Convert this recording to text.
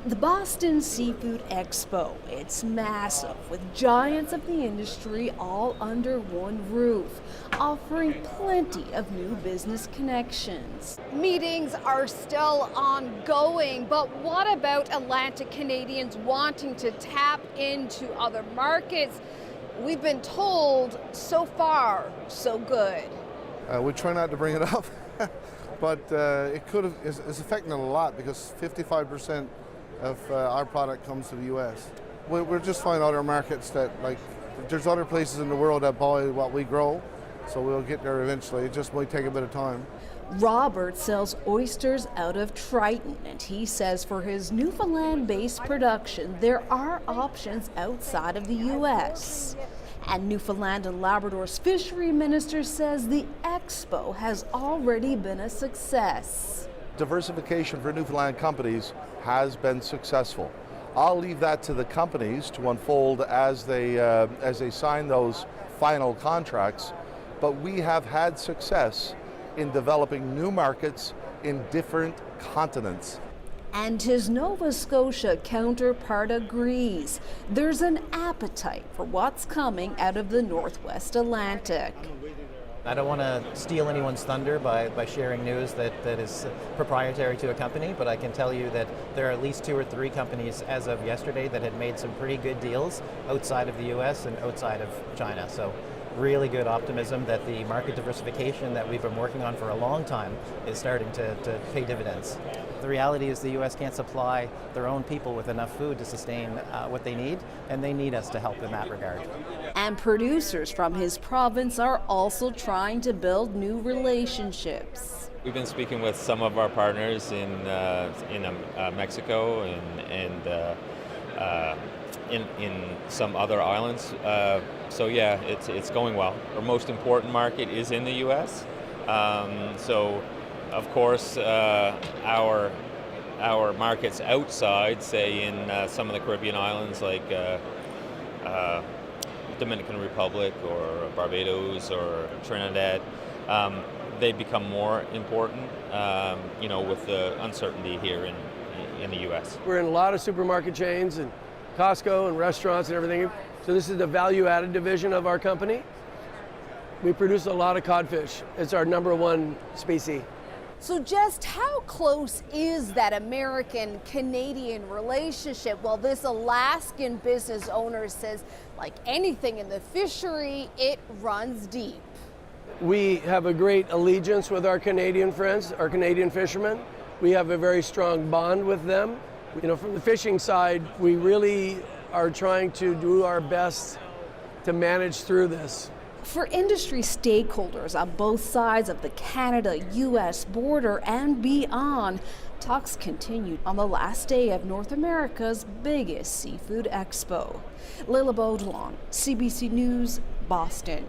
The Boston Seafood Expo. It's massive, with giants of the industry all under one roof, offering plenty of new business connections. Meetings are still ongoing, but what about Atlantic Canadians wanting to tap into other markets? We've been told so far, so good. We try not to bring it up, but it's affecting it a lot because 55% of our product comes to the U.S. We're just finding other markets that, like, there's other places in the world that buy what we grow, so we'll get there eventually. It just might take a bit of time. Robert sells oysters out of Triton, and he says for his Newfoundland-based production, there are options outside of the U.S. And Newfoundland and Labrador's fishery minister says the expo has already been a success. Diversification for Newfoundland companies has been successful. I'll leave that to the companies to unfold as they sign those final contracts, but we have had success in developing new markets in different continents. And his Nova Scotia counterpart agrees. There's an appetite for what's coming out of the Northwest Atlantic. I don't want to steal anyone's thunder by sharing news that is proprietary to a company, but I can tell you that there are at least 2 or 3 companies as of yesterday that had made some pretty good deals outside of the US and outside of China. So really good optimism that the market diversification that we've been working on for a long time is starting to pay dividends. The reality is the US can't supply their own people with enough food to sustain what they need, and they need us to help in that regard. And producers from his province are also trying to build new relationships. We've been speaking with some of our partners in Mexico and in some other islands. So yeah, it's going well. Our most important market is in the U.S. So of course our markets outside, say in some of the Caribbean islands like Dominican Republic or Barbados or Trinidad, they become more important, with the uncertainty here in the U.S. We're in a lot of supermarket chains and Costco and restaurants and everything. So this is the value-added division of our company. We produce a lot of codfish. It's our #1 species. So just how close is that American-Canadian relationship? Well, this Alaskan business owner says, like anything in the fishery, it runs deep. We have a great allegiance with our Canadian friends, our Canadian fishermen. We have a very strong bond with them. From the fishing side, we really are trying to do our best to manage through this. For industry stakeholders on both sides of the Canada-US border and beyond, talks continued on the last day of North America's biggest seafood expo. Leila, Beaudoin, CBC News, Boston.